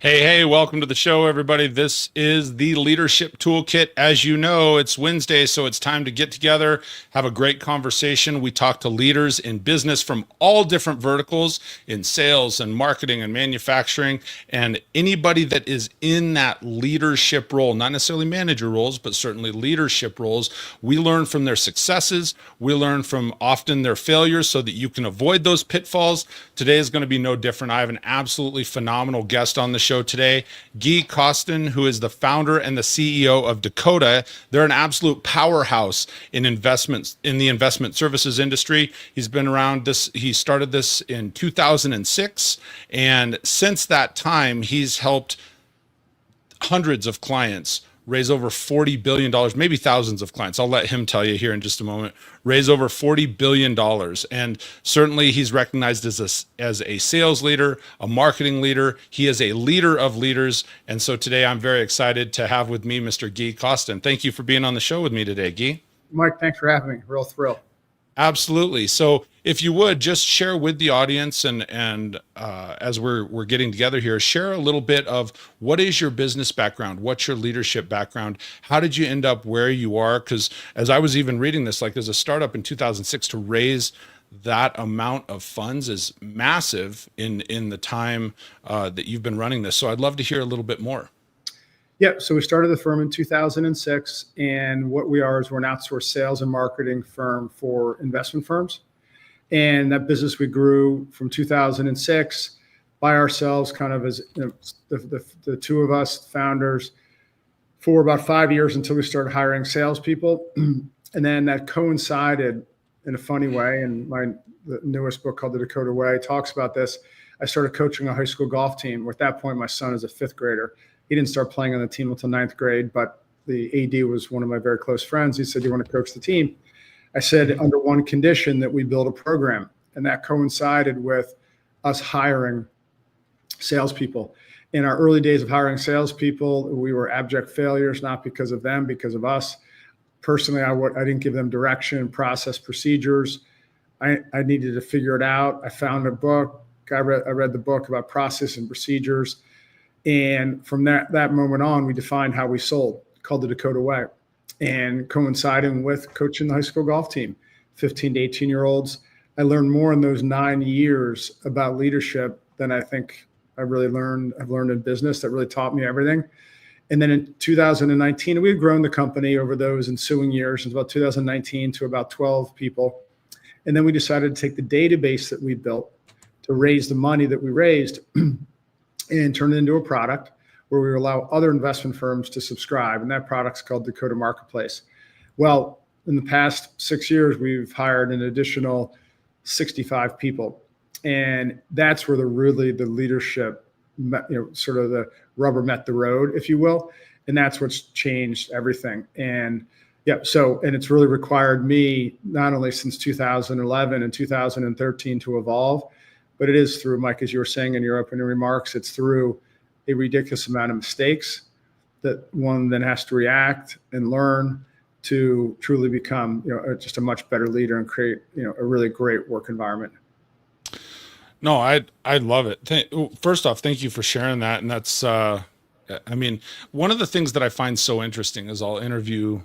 Hey, welcome to the show, everybody. This is the Leadership Toolkit. As you know, it's Wednesday, so it's time to get together, have a great conversation. We talk to leaders in business from all different verticals in sales and marketing and manufacturing, and anybody that is in that leadership role, not necessarily manager roles, but certainly leadership roles. We learn from their successes. We learn from often their failures so that you can avoid those pitfalls. Today is going to be no different. I have an absolutely phenomenal guest on the show today, Gui Costin, who is the founder and the CEO of Dakota. They're an absolute powerhouse in investments in the investment services industry. He's been around this. He started this in 2006, and since that time, he's helped hundreds of clients raise over $40 billion, maybe thousands of clients. I'll let him tell you here in just a moment, raise over $40 billion. And certainly he's recognized as a sales leader, a marketing leader. He is a leader of leaders. And so today I'm very excited to have with me Mr. Gui Costin. Thank you for being on the show with me today, Gui. Mike, thanks for having me. Real thrill. Absolutely. So if you would just share with the audience and as we're getting together here, share a little bit of what is your business background? What's your leadership background? How did you end up where you are? Because as I was even reading this, like as a startup in 2006 to raise that amount of funds is massive in the time that you've been running this. So I'd love to hear a little bit more. Yeah, so we started the firm in 2006, and what we are is we're an outsourced sales and marketing firm for investment firms. And that business we grew from 2006 by ourselves, kind of as the two of us founders, for about 5 years until we started hiring salespeople. And then that coincided in a funny way. And the newest book called The Dakota Way talks about this. I started coaching a high school golf team. At that point, my son is a fifth grader. He didn't start playing on the team until ninth grade, but the AD was one of my very close friends. He said, "You want to coach the team?" I said, under one condition, that we build a program. And that coincided with us hiring salespeople. In our early days of hiring salespeople, we were abject failures, not because of them, because of us. Personally, I didn't give them direction, process, procedures. I needed to figure it out. I found a book. I read the book about process and procedures. And from that moment on, we defined how we sold, called the Dakota Way. And coinciding with coaching the high school golf team, 15 to 18-year-olds, I learned more in those 9 years about leadership than I think I've learned in business. That really taught me everything. And then in 2019, we had grown the company over those ensuing years, about 2019 to about 12 people. And then we decided to take the database that we built to raise the money that we raised and turn it into a product where we allow other investment firms to subscribe. And that product's called Dakota Marketplace. Well, in the past 6 years, we've hired an additional 65 people. And that's where the leadership, sort of the rubber met the road, if you will. And that's what's changed everything. And yeah, and it's really required me, not only since 2011 and 2013 to evolve, but it is through, Mike, as you were saying in your opening remarks, it's through a ridiculous amount of mistakes that one then has to react and learn to truly become, just a much better leader and create, a really great work environment. No, I love it. First off, thank you for sharing that. And that's, one of the things that I find so interesting is I'll interview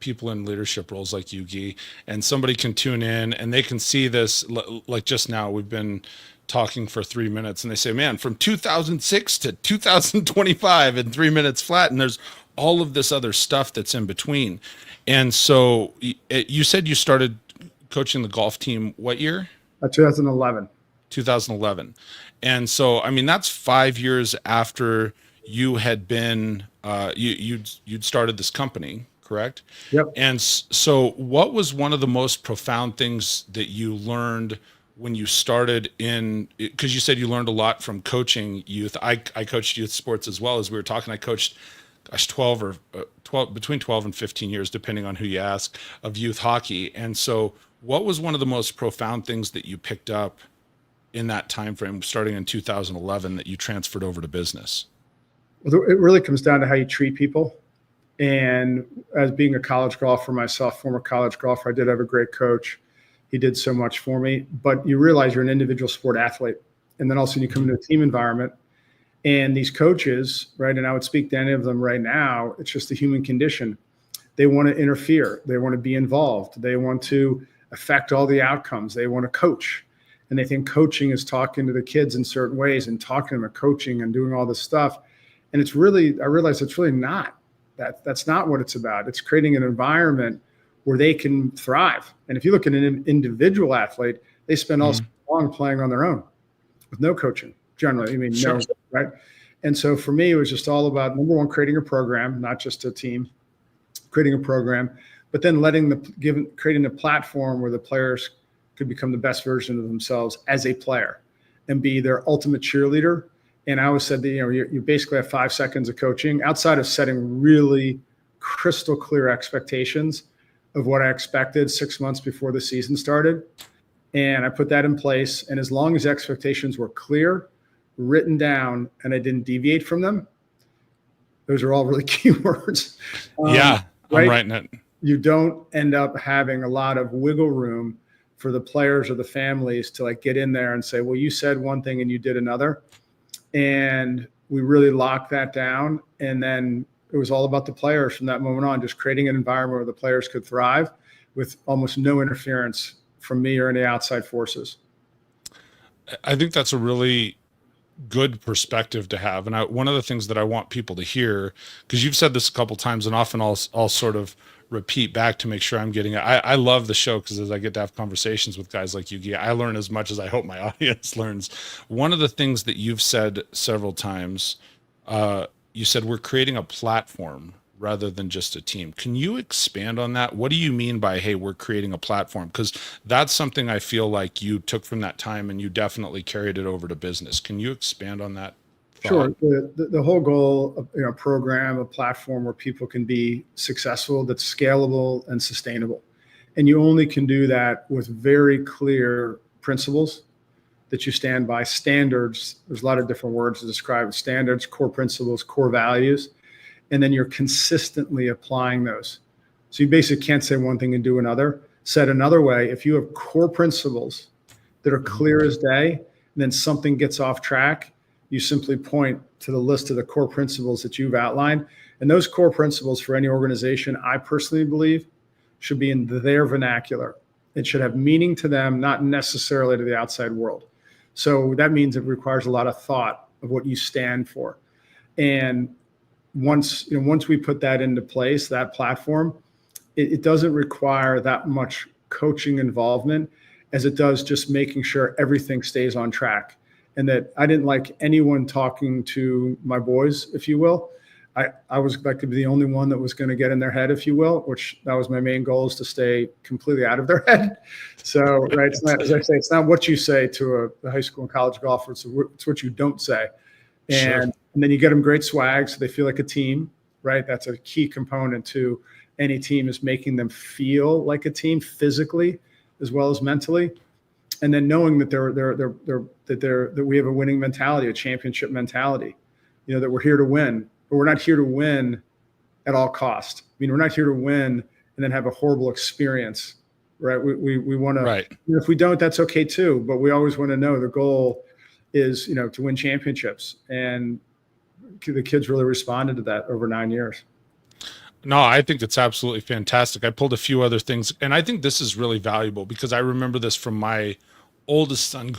people in leadership roles like you, Gui, and somebody can tune in and they can see this. Like just now, we've been talking for 3 minutes and they say, man, from 2006 to 2025 in 3 minutes flat. And there's all of this other stuff that's in between. And so you said you started coaching the golf team what year? 2011. 2011. And so, that's 5 years after you had been, you'd started this company, correct? Yep. And so what was one of the most profound things that you learned when you started because you said you learned a lot from coaching youth. I coached youth sports as well. As we were talking, I coached, gosh, 12 between 12 and 15 years, depending on who you ask, of youth hockey. And so what was one of the most profound things that you picked up in that time frame, starting in 2011, that you transferred over to business? Well, it really comes down to how you treat people. And as being a college golfer myself, former college golfer, I did have a great coach. He did so much for me. But you realize you're an individual sport athlete. And then all of a sudden you come into a team environment And these coaches, right, and I would speak to any of them right now, it's just the human condition. They want to interfere. They want to be involved. They want to affect all the outcomes. They want to coach. And they think coaching is talking to the kids in certain ways and talking to them and coaching and doing all this stuff. And it's really, I realize it's really not. That's not what it's about. It's creating an environment where they can thrive. And if you look at an individual athlete, they spend all long playing on their own with no coaching, generally. I mean, Sure. no, right? And so for me, it was just all about, number one, creating a program, not just a team, creating a program, but then creating a platform where the players could become the best version of themselves as a player and be their ultimate cheerleader. And I always said that, you basically have 5 seconds of coaching outside of setting really crystal clear expectations of what I expected 6 months before the season started. And I put that in place. And as long as expectations were clear, written down, and I didn't deviate from them, those are all really key words. Yeah, right? I'm writing it. You don't end up having a lot of wiggle room for the players or the families to like get in there and say, well, you said one thing and you did another. And we really locked that down. And then it was all about the players from that moment on, just creating an environment where the players could thrive with almost no interference from me or any outside forces. I think that's a really good perspective to have. And one of the things that I want people to hear, because you've said this a couple times and often I'll sort of repeat back to make sure I'm getting it. I love the show because as I get to have conversations with guys like you, Guy, I learn as much as I hope my audience learns. One of the things that you've said several times, you said we're creating a platform rather than just a team. Can you expand on that? What do you mean by, hey, we're creating a platform? Because that's something I feel like you took from that time and you definitely carried it over to business. Can you expand on that thought? Sure. The whole goal of a program, a platform where people can be successful, that's scalable and sustainable. And you only can do that with very clear principles that you stand by, standards. There's a lot of different words to describe standards, core principles, core values. And then you're consistently applying those. So you basically can't say one thing and do another. Said another way, if you have core principles that are clear as day, and then something gets off track, you simply point to the list of the core principles that you've outlined. And those core principles for any organization, I personally believe, should be in their vernacular. It should have meaning to them, not necessarily to the outside world. So that means it requires a lot of thought of what you stand for. And once we put that into place, that platform, it doesn't require that much coaching involvement as it does just making sure everything stays on track. And that I didn't like anyone talking to my boys, if you will. I was like to be the only one that was going to get in their head, if you will, which that was my main goal, is to stay completely out of their head. So, right, it's not, as I say, it's not what you say to a high school and college golfer, it's what you don't say. And then you get them great swag so they feel like a team, right? That's a key component to any team, is making them feel like a team physically as well as mentally. And then knowing that that we have a winning mentality, a championship mentality, that we're here to win, but we're not here to win at all cost. I mean, we're not here to win and then have a horrible experience, right? We want to, right. If we don't, that's okay too. But we always want to know the goal is, to win championships. And the kids really responded to that over 9 years. No, I think it's absolutely fantastic. I pulled a few other things, and I think this is really valuable because I remember this from my oldest son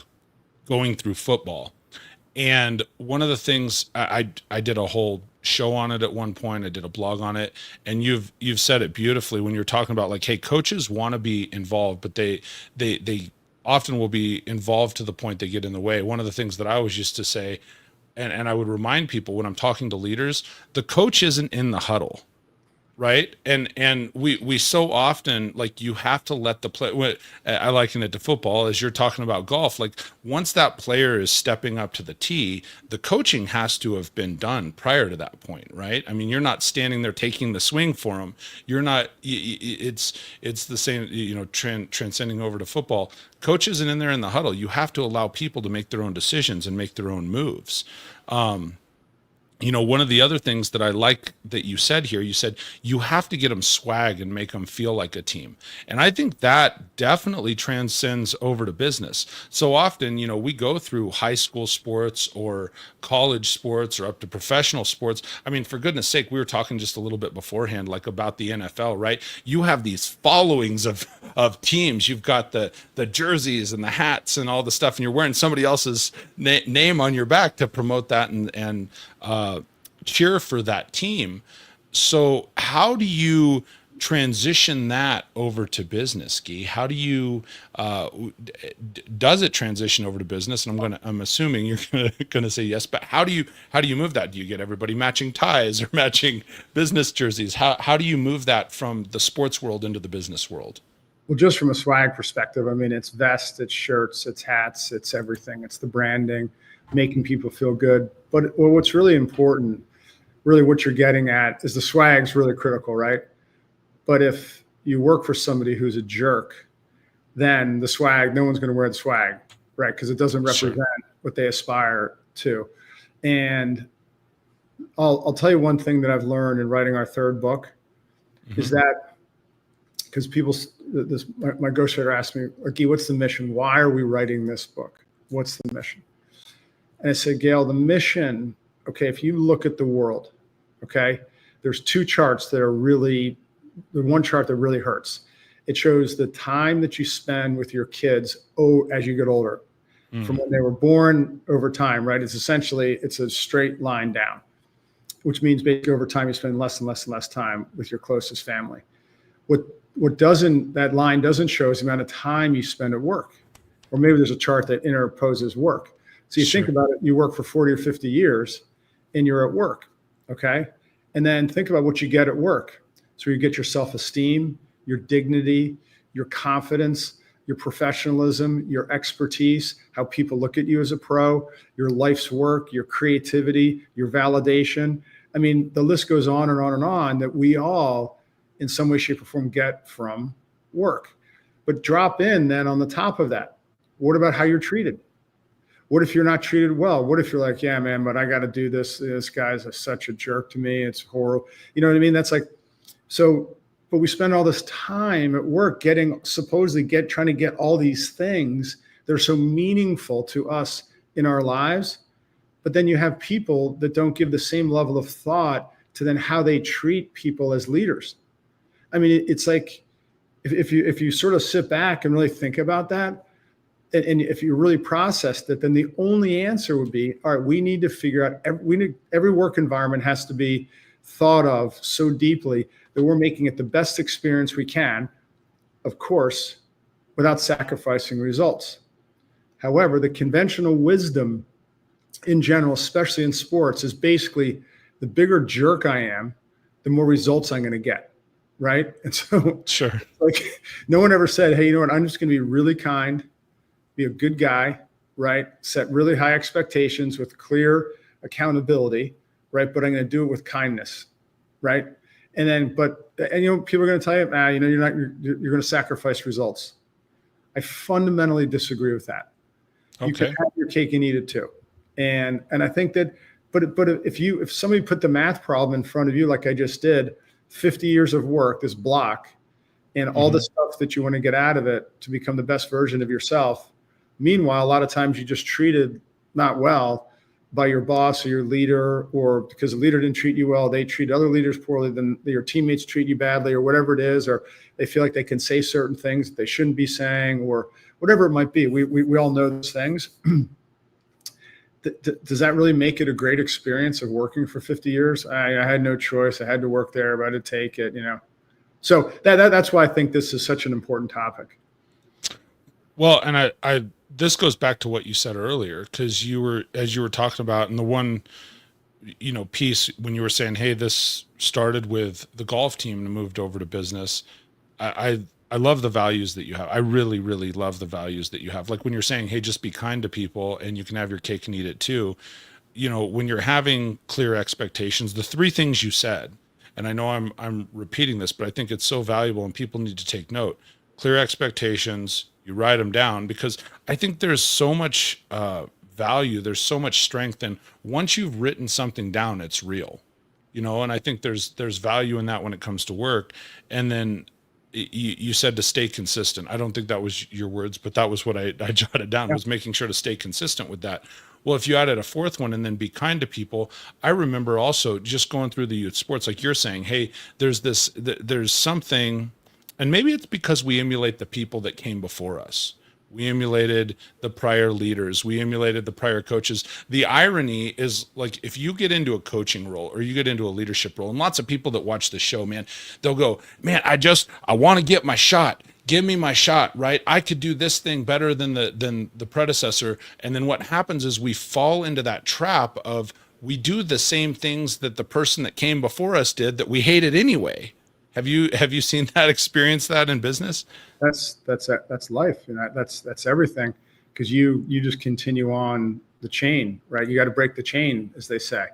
going through football. And one of the things I did a whole show on it at one point. I did a blog on it, and you've said it beautifully when you're talking about like, hey, coaches want to be involved, but they often will be involved to the point they get in the way. One of the things that I always used to say, and I would remind people when I'm talking to leaders, the coach isn't in the huddle. Right. And we so often, like, you have to let the play. I liken it to football as you're talking about golf. Like, once that player is stepping up to the tee, the coaching has to have been done prior to that point. Right. I mean, you're not standing there taking the swing for them. You're not. It's the same, transcending over to football. Coach isn't in there in the huddle. You have to allow people to make their own decisions and make their own moves. One of the other things that I like that you said here, you said you have to get them swag and make them feel like a team. And I think that definitely transcends over to business. So often, we go through high school sports or college sports or up to professional sports. I mean, for goodness sake, we were talking just a little bit beforehand, like about the NFL, right? You have these followings of teams. You've got the jerseys and the hats and all the stuff, and you're wearing somebody else's name on your back to promote that and cheer for that team. So how do you transition that over to business, Guy? How do you does it transition over to business? And I'm assuming you're gonna say yes, but how do you move that? Do you get everybody matching ties or matching business jerseys? How do you move that from the sports world into the business world? Well, just from a swag perspective, I mean, it's vests, it's shirts, it's hats, it's everything. It's the branding, making people feel good. But what's really important, really what you're getting at, is the swag's really critical, right? But if you work for somebody who's a jerk, then the swag, no one's going to wear the swag, right? Because it doesn't represent what they aspire to. And I'll tell you one thing that I've learned in writing our third book is that, because my ghostwriter asked me, Guy, what's the mission? Why are we writing this book? What's the mission? And I said, Gail, the mission, okay, if you look at the world, okay, there's two charts that are really, the one chart that really hurts. It shows the time that you spend with your kids as you get older, from when they were born over time, right? It's a straight line down, which means basically over time you spend less and less and less time with your closest family. That line doesn't show is the amount of time you spend at work. Or maybe there's a chart that interposes work. So you think about it, you work for 40 or 50 years and you're at work, okay? And then think about what you get at work. So you get your self-esteem, your dignity, your confidence, your professionalism, your expertise, how people look at you as a pro, your life's work, your creativity, your validation. I mean, the list goes on and on and on that we all, in some way, shape, or form, get from work. But drop in then on the top of that. What about how you're treated? What if you're not treated well? What if you're like, yeah, man, but I got to do this. This guy's such a jerk to me. It's horrible. You know what I mean? That's like, so, but we spend all this time at work trying to get all these things that are so meaningful to us in our lives. But then you have people that don't give the same level of thought to then how they treat people as leaders. I mean, it's like, if you sort of sit back and really think about that, and if you really processed it, then the only answer would be, all right, we need to figure out, every work environment has to be thought of so deeply that we're making it the best experience we can, of course, without sacrificing results. However, the conventional wisdom in general, especially in sports, is basically the bigger jerk I am, the more results I'm going to get, right? And so, like, no one ever said, hey, you know what, I'm just going to be really kind, be a good guy, right? Set really high expectations with clear accountability, right? But I'm going to do it with kindness, right? And then, people are going to tell you, you're going to sacrifice results. I fundamentally disagree with that. Okay. You can have your cake and eat it too. And I think that, but if somebody put the math problem in front of you, like I just did, 50 years of work, this block, and all the stuff that you want to get out of it to become the best version of yourself. Meanwhile, a lot of times you just treated not well by your boss or your leader, or because the leader didn't treat you well, they treat other leaders poorly, then your teammates treat you badly, or whatever it is, or they feel like they can say certain things that they shouldn't be saying, or whatever it might be. We all know those things. Does that really make it a great experience of working for 50 years? I had no choice. I had to work there, but I had to take it, So that's why I think this is such an important topic. Well, and this goes back to what you said earlier, because as you were talking about in the one, piece when you were saying, hey, this started with the golf team and moved over to business. I love the values that you have. I really, really love the values that you have. Like when you're saying, hey, just be kind to people and you can have your cake and eat it too. When you're having clear expectations, the three things you said, and I know I'm repeating this, but I think it's so valuable and people need to take note. Clear expectations, you write them down, because I think there's so much value. There's so much strength. And once you've written something down, it's real, and I think there's value in that when it comes to work. And then you said to stay consistent. I don't think that was your words, but that was what I jotted down, Yeah. was making sure to stay consistent with that. Well, if you added a fourth one, and then be kind to people. I remember also just going through the youth sports, like you're saying, hey, there's something, and maybe it's because we emulate the people that came before us. We emulated the prior leaders. We emulated the prior coaches. The irony is, like, if you get into a coaching role or you get into a leadership role, and lots of people that watch the show, man, they'll go, man, I want to get my shot. Give me my shot, right? I could do this thing better than the predecessor. And then what happens is we fall into that trap of, we do the same things that the person that came before us did that we hated anyway. Have you seen that, experienced that in business? That's life, and that's everything, because you just continue on the chain, right? You got to break the chain, as they say.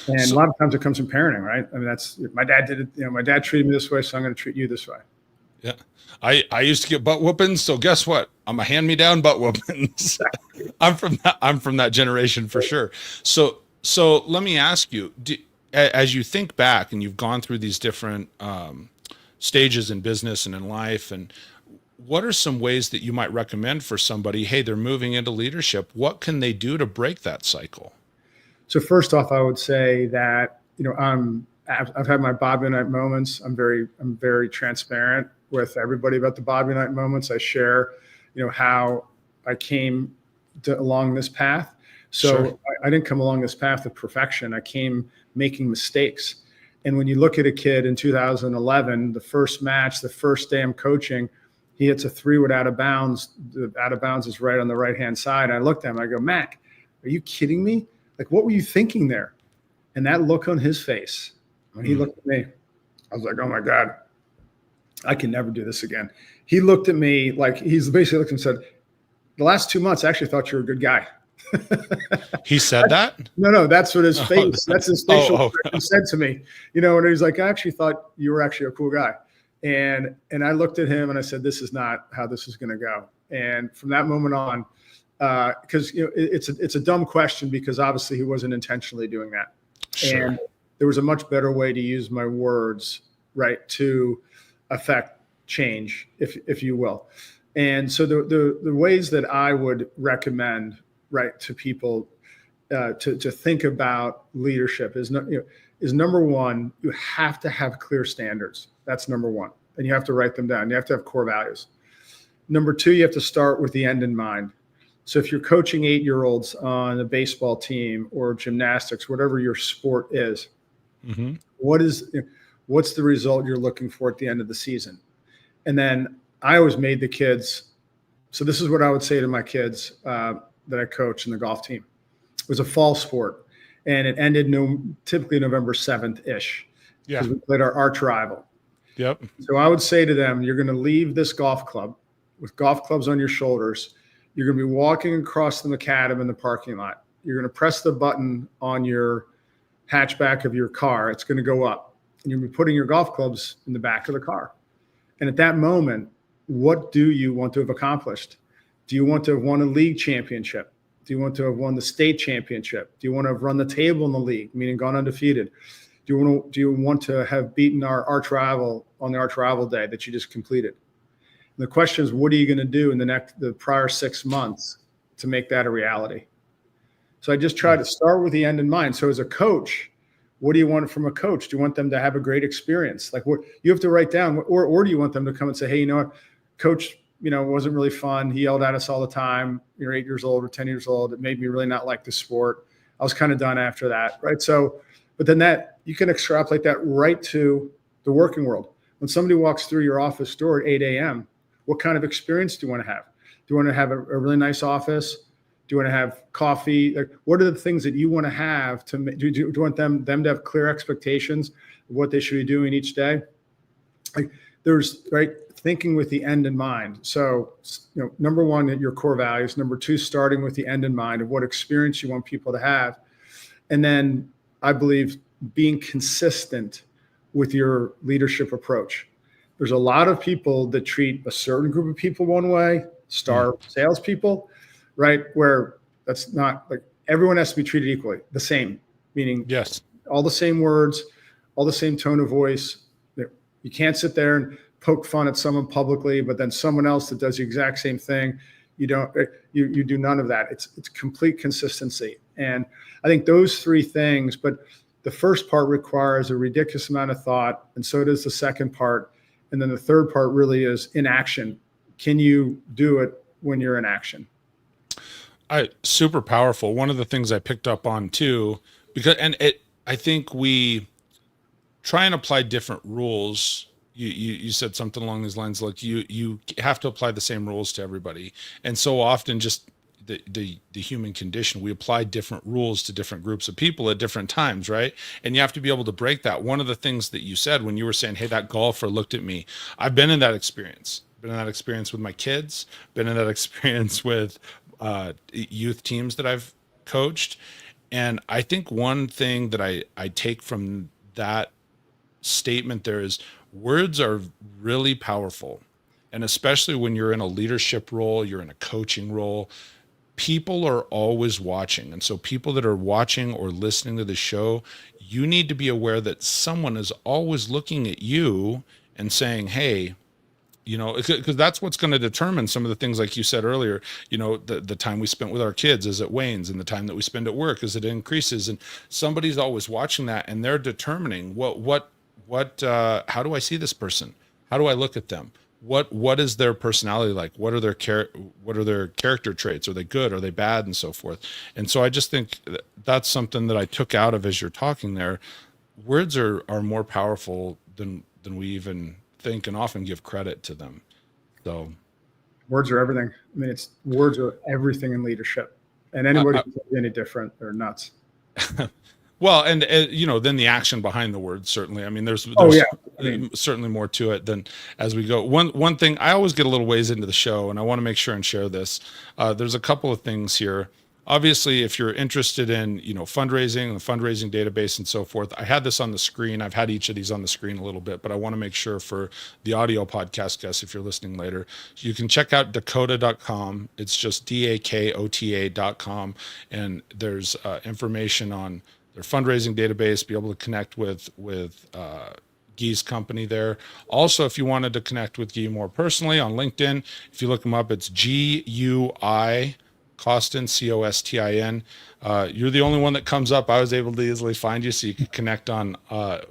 And a lot of times it comes from parenting, right? I mean, that's, my dad did it. My dad treated me this way, so I'm going to treat you this way. Yeah. I used to get butt whoopings. So guess what? I'm a hand-me-down butt whoopings. I'm from that generation for sure. So let me ask you, as you think back and you've gone through these different stages in business and in life, and what are some ways that you might recommend for somebody, hey, they're moving into leadership, what can they do to break that cycle? So first off, I would say that, I've had my Bobby Knight moments. I'm very transparent with everybody about the Bobby Knight moments. I share, how I came along this path. So Sure. I didn't come along this path of perfection. I came making mistakes. And when you look at a kid in 2011, the first match, the first day I'm coaching, he hits a 3 with out of bounds. The out of bounds is right on the right-hand side. I looked at him, I go, Mac, are you kidding me? Like, what were you thinking there? And that look on his face, when he looked at me, I was like, oh my God, I can never do this again. He looked at me like, he's basically looked and said, the last 2 months, I actually thought you were a good guy. He said that? No, that's what his face, that's his facial expression said to me, and he's like, I actually thought you were actually a cool guy. And I looked at him and I said, this is not how this is going to go. And from that moment on, because it's a dumb question, because obviously he wasn't intentionally doing that. Sure. And there was a much better way to use my words, right, to affect change, if you will. And so the ways that I would recommend, right, to people to think about leadership is number one, you have to have clear standards. That's number one. And you have to write them down. You have to have core values. Number two, you have to start with the end in mind. So if you're coaching 8-year-olds on a baseball team or gymnastics, whatever your sport is, Mm-hmm. what's the result you're looking for at the end of the season? And then I always made the kids. So this is what I would say to my kids that I coach in the golf team. It was a fall sport, and it ended typically November 7th-ish. Yeah. Because we played our arch rival. Yep. So I would say to them, you're going to leave this golf club with golf clubs on your shoulders. You're going to be walking across the macadam in the parking lot. You're going to press the button on your hatchback of your car. It's going to go up, and you'll be putting your golf clubs in the back of the car. And at that moment, what do you want to have accomplished? Do you want to have won a league championship? Do you want to have won the state championship? Do you want to have run the table in the league, meaning gone undefeated? Do you want to have beaten our arch rival on the arch rival day that you just completed? And the question is, what are you going to do in the prior 6 months to make that a reality? So I just try to start with the end in mind. So as a coach, what do you want from a coach? Do you want them to have a great experience? Like, what you have to write down, or do you want them to come and say, hey, you know what, coach, it wasn't really fun. He yelled at us all the time. You're 8 years old or 10 years old. It made me really not like the sport. I was kind of done after that, right? So, but then you can extrapolate that right to the working world. When somebody walks through your office door at 8 a.m., what kind of experience do you want to have? Do you want to have a really nice office? Do you want to have coffee? Like, what are the things that you want to have do you want them to have clear expectations of what they should be doing each day? Like, there's, right, thinking with the end in mind. So, number one, your core values. Number two, starting with the end in mind of what experience you want people to have. And then I believe being consistent with your leadership approach. There's a lot of people that treat a certain group of people one way, salespeople, right? Where That's not like everyone has to be treated equally, the same, meaning Yes. all the same words, all the same tone of voice. You can't sit there and poke fun at someone publicly, but then someone else that does the exact same thing, you do none of that. It's complete consistency. And I think those three things, but the first part requires a ridiculous amount of thought, and so does the second part. And then the third part really is in action. Can you do it when you're in action? Super powerful. One of the things I picked up on too, I think we try and apply different rules. You said something along these lines, like you have to apply the same rules to everybody. And so often just the human condition, we apply different rules to different groups of people at different times, right? And you have to be able to break that. One of the things that you said when you were saying, hey, that golfer looked at me, I've been in that experience. Been in that experience with my kids, been in that experience with youth teams that I've coached. And I think one thing that I take from that statement there is words are really powerful. And especially when you're in a leadership role, you're in a coaching role, people are always watching. And so people that are watching or listening to the show, you need to be aware that someone is always looking at you and saying, hey, because that's what's going to determine some of the things, like you said earlier, the time we spent with our kids as it wanes, and the time that we spend at work as it increases. And somebody's always watching that, and they're determining how do I see this person? How do I look at them? What is their personality like? What are their character traits? Are they good? Are they bad? And so forth. And so I just think that's something that I took out of as you're talking there. Words are more powerful than we even think, and often give credit to them. So words are everything. I mean, words are everything in leadership, and anybody who's any different, they're nuts. Well, and then the action behind the words, certainly. I mean, there's certainly more to it than as we go. One thing, I always get a little ways into the show, and I want to make sure and share this. There's a couple of things here. Obviously, if you're interested in, fundraising, the fundraising database and so forth, I had this on the screen. I've had each of these on the screen a little bit, but I want to make sure for the audio podcast guests, if you're listening later, you can check out Dakota.com. It's just DAKOTA.com. And there's information on their fundraising database, be able to connect with Gui's company there. Also, if you wanted to connect with Gui more personally on LinkedIn, if you look him up, it's Gui Costin, Costin. You're the only one that comes up. I was able to easily find you, so you can connect on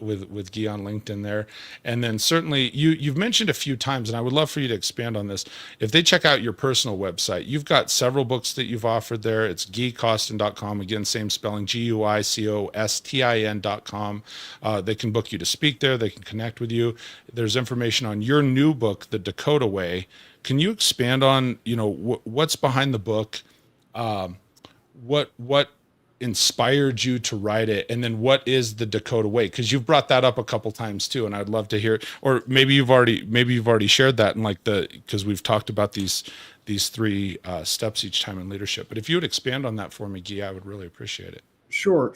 with Gui on LinkedIn there. And then certainly you've mentioned a few times, and I would love for you to expand on this. If they check out your personal website, you've got several books that you've offered there. It's GuiCostin.com. Again, same spelling, GuiCostin.com. They can book you to speak there. They can connect with you. There's information on your new book, The Dakota Way. Can you expand on, what's behind the book? What inspired you to write it, and then what is the Dakota Way? Because you've brought that up a couple times too, and I'd love to hear. Or maybe you've already shared that, and because we've talked about these three steps each time in leadership. But if you would expand on that for me, Gui, I would really appreciate it. Sure.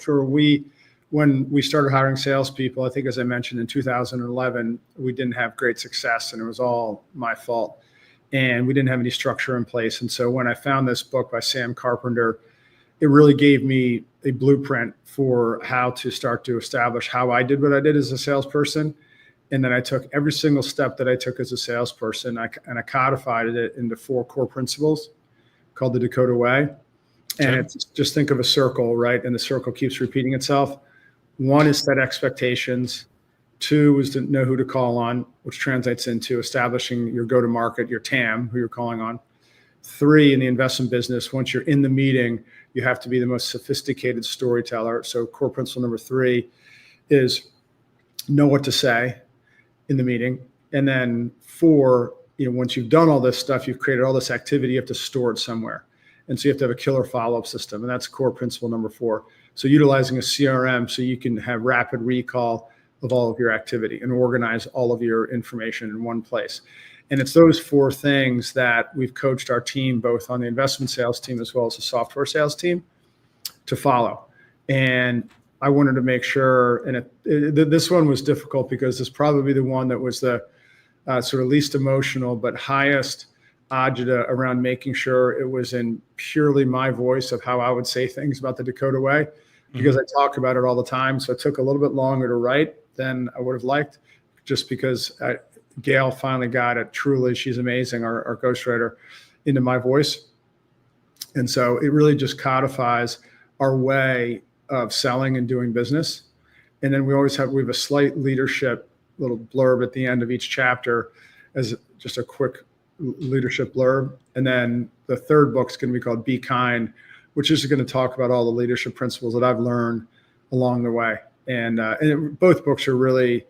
When we started hiring salespeople, I think, as I mentioned, in 2011, we didn't have great success, and it was all my fault. And we didn't have any structure in place. And so when I found this book by Sam Carpenter, it really gave me a blueprint for how to start to establish how I did what I did as a salesperson. And then I took every single step that I took as a salesperson, and I codified it into 4 core principles called the Dakota Way. And it's just, think of a circle, right? And the circle keeps repeating itself. 1 is set expectations. 2 is to know who to call on, which translates into establishing your go-to-market, your TAM, who you're calling on. 3, in the investment business, once you're in the meeting, you have to be the most sophisticated storyteller. So core principle number 3 is know what to say in the meeting. And then 4, once you've done all this stuff, you've created all this activity, you have to store it somewhere. And so you have to have a killer follow-up system. And that's core principle number 4. So utilizing a CRM so you can have rapid recall of all of your activity and organize all of your information in one place. And it's those 4 things that we've coached our team, both on the investment sales team as well as the software sales team, to follow. And I wanted to make sure, and this one was difficult because it's probably the one that was the sort of least emotional, but highest agita around making sure it was in purely my voice of how I would say things about the Dakota Way, because I talk about it all the time. So it took a little bit longer to write than I would have liked, just because Gail finally got it. Truly, she's amazing, our ghostwriter, into my voice. And so it really just codifies our way of selling and doing business. And then we have a slight leadership little blurb at the end of each chapter as just a quick leadership blurb. And then the third book's going to be called Be Kind, which is going to talk about all the leadership principles that I've learned along the way. And both books are really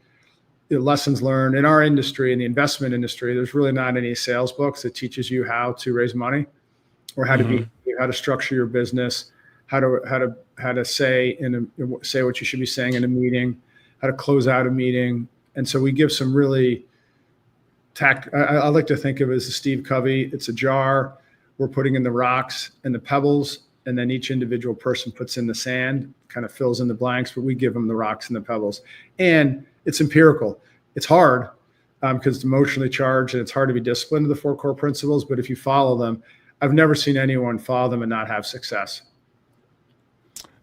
lessons learned in our industry, in the investment industry. There's really not any sales books that teaches you how to raise money or how to how to structure your business, how to say what you should be saying in a meeting, how to close out a meeting. And so we give some really I like to think of it as a Steve Covey. It's a jar. We're putting in the rocks and the pebbles, and then each individual person puts in the sand, kind of fills in the blanks, but we give them the rocks and the pebbles. And it's empirical. It's hard because it's emotionally charged, and it's hard to be disciplined to the 4 core principles. But if you follow them, I've never seen anyone follow them and not have success.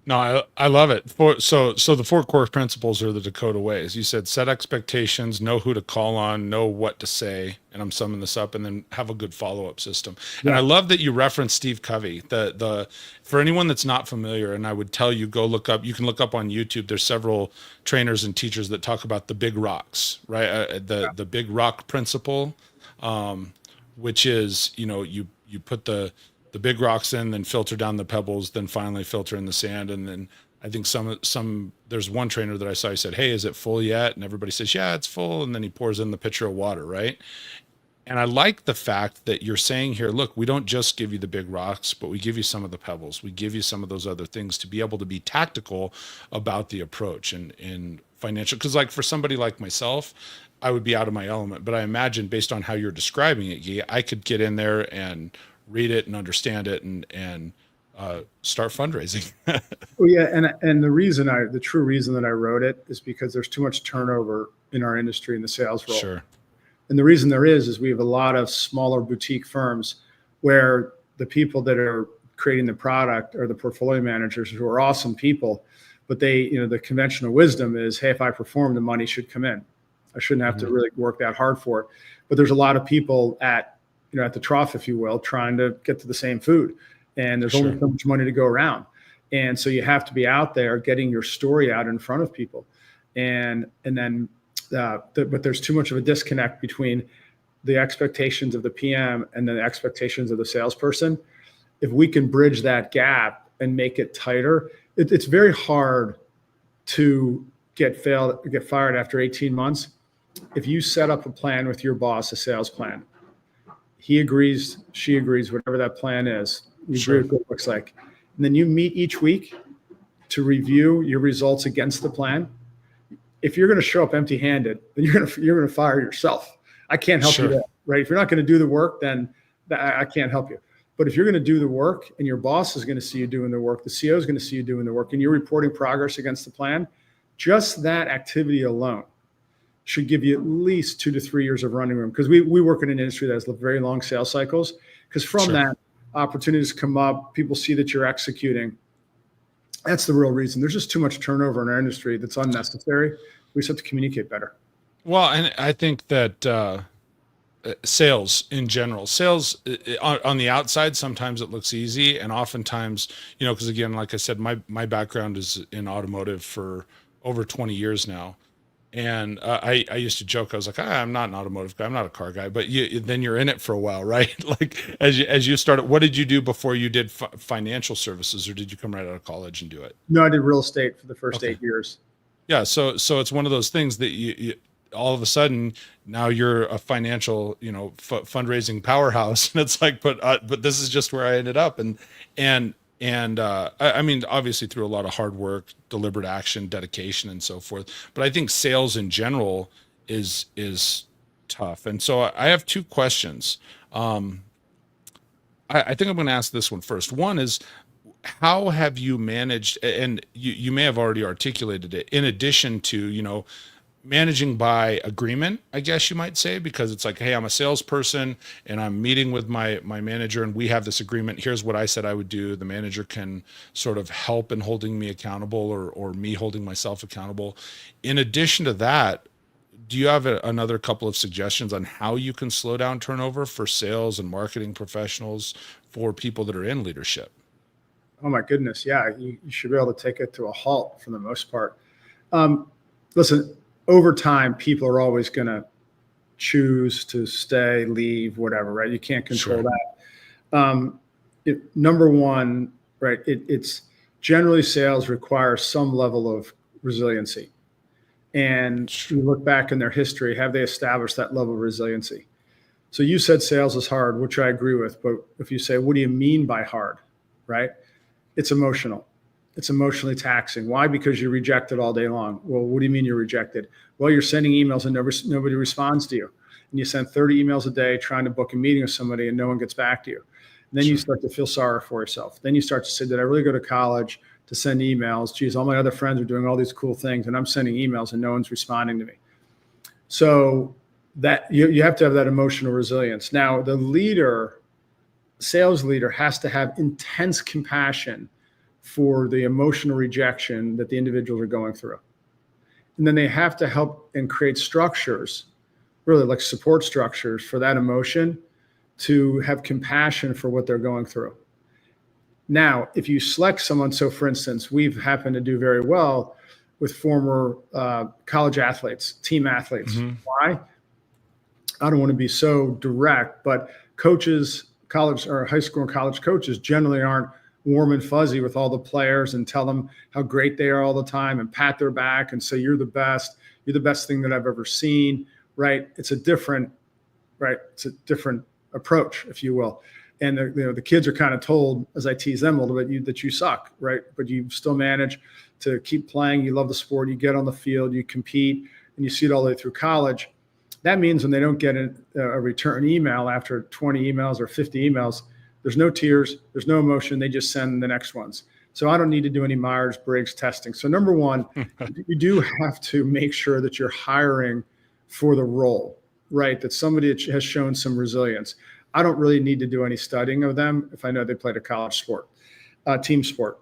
No, I love it. So the 4 core principles are the Dakota ways. You said set expectations, know who to call on, know what to say, and I'm summing this up, and then have a good follow-up system. Yeah. And I love that you referenced Steve Covey. For anyone that's not familiar, and I would tell you, you can look up on YouTube. There's several trainers and teachers that talk about the big rocks, right? The big rock principle, which is, you put the big rocks in, then filter down the pebbles, then finally filter in the sand. And then I think there's one trainer that I saw, he said, "Hey, is it full yet?" And everybody says, "Yeah, it's full." And then he pours in the pitcher of water, right? And I like the fact that you're saying here, look, we don't just give you the big rocks, but we give you some of the pebbles. We give you some of those other things to be able to be tactical about the approach and financial. Because like for somebody like myself, I would be out of my element. But I imagine based on how you're describing it, Guy, I could get in there and read it and understand it and start fundraising. Well, yeah, and the true reason that I wrote it is because there's too much turnover in our industry in the sales role. Sure. And the reason there is we have a lot of smaller boutique firms where the people that are creating the product are the portfolio managers, who are awesome people, but the conventional wisdom is, hey, if I perform, the money should come in. I shouldn't have to really work that hard for it. But there's a lot of people at the trough, if you will, trying to get to the same food. And there's only so much money to go around. And so you have to be out there getting your story out in front of people. But there's too much of a disconnect between the expectations of the PM and the expectations of the salesperson. If we can bridge that gap and make it tighter, it's very hard to get fired after 18 months. If you set up a plan with your boss, a sales plan, he agrees, she agrees, whatever that plan is, you agree with what it looks like. And then you meet each week to review your results against the plan. If you're going to show up empty-handed, then you're going to fire yourself. I can't help you there, right? If you're not going to do the work, then I can't help you. But if you're going to do the work and your boss is going to see you doing the work, the CEO is going to see you doing the work, and you're reporting progress against the plan, just that activity alone should give you at least 2 to 3 years of running room. Because we work in an industry that has very long sales cycles. Because from that, opportunities come up, people see that you're executing. That's the real reason. There's just too much turnover in our industry that's unnecessary. We just have to communicate better. Well, and I think that sales in general, on the outside, sometimes it looks easy. And oftentimes, because again, like I said, my background is in automotive for over 20 years now. And I used to joke, I was like, I'm not an automotive guy, I'm not a car guy, but then you're in it for a while, right? Like as you started, what did you do before you did financial services, or did you come right out of college and do it? No, I did real estate for the first 8 years. Yeah, so it's one of those things that you all of a sudden now you're a financial, fundraising powerhouse, and it's like, but this is just where I ended up, and I mean, obviously through a lot of hard work, deliberate action, dedication, and so forth. But I think sales in general is tough. And so I have 2 questions. I think I'm going to ask this one first. One is, how have you managed, and you may have already articulated it, in addition to, managing by agreement, I guess you might say, because it's like, hey, I'm a salesperson and I'm meeting with my manager and we have this agreement. Here's what I said I would do. The manager can sort of help in holding me accountable, or me holding myself accountable. In addition to that, do you have another couple of suggestions on how you can slow down turnover for sales and marketing professionals, for people that are in leadership? Oh my goodness. Yeah. You should be able to take it to a halt for the most part. Listen, over time, people are always going to choose to stay, leave, whatever, right? You can't control Sure. that. Number one, right? It's generally sales require some level of resiliency. And you look back in their history, have they established that level of resiliency? So you said sales is hard, which I agree with. But if you say, what do you mean by hard, right? It's emotional. It's emotionally taxing. Why? Because you're rejected all day long. Well, what do you mean you're rejected? Well, you're sending emails and nobody responds to you. And you send 30 emails a day trying to book a meeting with somebody and no one gets back to you. And then you start to feel sorry for yourself. Then you start to say, did I really go to college to send emails? Geez, all my other friends are doing all these cool things and I'm sending emails and no one's responding to me. So that you have to have that emotional resilience. Now, the leader, sales leader, has to have intense compassion for the emotional rejection that the individuals are going through. And then they have to help and create structures, really like support structures for that emotion, to have compassion for what they're going through. Now, if you select someone, so for instance, we've happened to do very well with former college athletes, team athletes. Mm-hmm. Why? I don't want to be so direct, but coaches, college or high school and college coaches generally aren't warm and fuzzy with all the players and tell them how great they are all the time and pat their back and say, you're the best thing that I've ever seen, right? It's a different approach, if you will. And the kids are kind of told, as I tease them a little bit, that you suck, right? But you still manage to keep playing. You love the sport. You get on the field, you compete, and you see it all the way through college. That means when they don't get a return email after 20 emails or 50 emails, there's no tears, there's no emotion. They just send the next ones. So I don't need to do any Myers-Briggs testing. So number one, you do have to make sure that you're hiring for the role, right? That somebody has shown some resilience. I don't really need to do any studying of them if I know they played a college sport, team sport.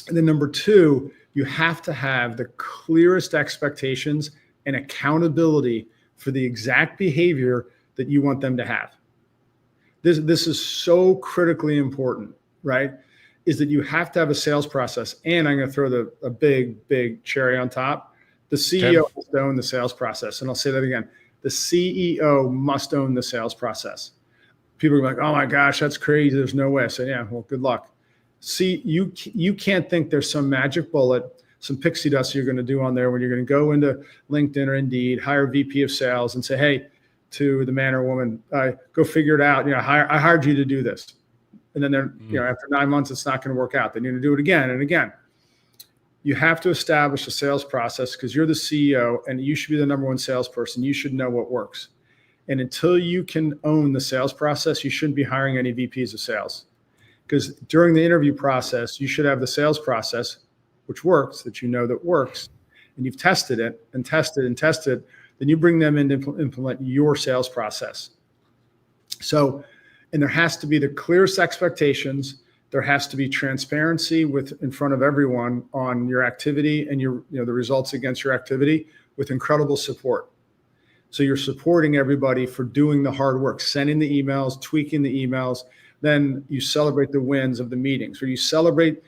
And then number two, you have to have the clearest expectations and accountability for the exact behavior that you want them to have. This is so critically important, right? Is that you have to have a sales process. And I'm going to throw a big cherry on top. The CEO must own the sales process. And I'll say that again. The CEO must own the sales process. People are like, oh my gosh, that's crazy. There's no way. I say, yeah, well, good luck. See, you can't think there's some magic bullet, some pixie dust you're going to do on there when you're going to go into LinkedIn or Indeed, hire a VP of sales and say, hey, to the man or woman, go figure it out. I hired you to do this. And then after 9 months, it's not going to work out. Then you're going to do it again and again. You have to establish a sales process because you're the CEO and you should be the number one salesperson. You should know what works. And until you can own the sales process, you shouldn't be hiring any VPs of sales. Because during the interview process, you should have the sales process, which works, that you know that works, and you've tested it and tested and tested. Then you bring them in to implement your sales process. So, and there has to be the clearest expectations. There has to be transparency in front of everyone on your activity and the results against your activity with incredible support. So you're supporting everybody for doing the hard work, sending the emails, tweaking the emails. Then you celebrate the wins of the meetings, or you celebrate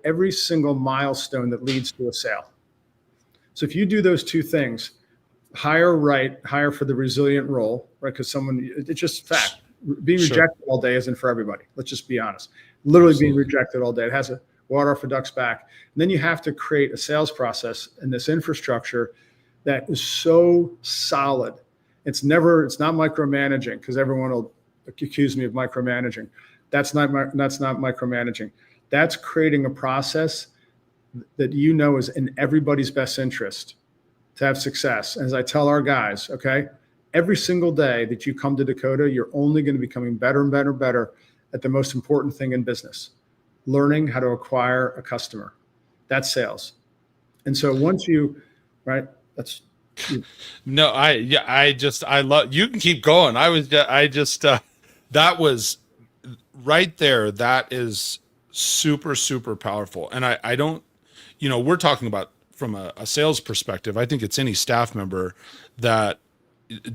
every single milestone that leads to a sale. So if you do those two things, hire for the resilient role, right? Because it's just fact. Being rejected all day isn't for everybody. Let's just be honest. Literally being rejected all day. It has a water off a duck's back. And then you have to create a sales process and this infrastructure that is so solid. It's not micromanaging, because everyone will accuse me of micromanaging. That's not micromanaging. That's creating a process that is in everybody's best interest to have success. As I tell our guys, okay, every single day that you come to Dakota, you're only going to be becoming better and better and better at the most important thing in business, learning how to acquire a customer. That's sales. And so once you, right, That's No, I love, you can keep going. That was right there. That is super, super powerful. And I don't, we're talking about from a sales perspective. I think it's any staff member that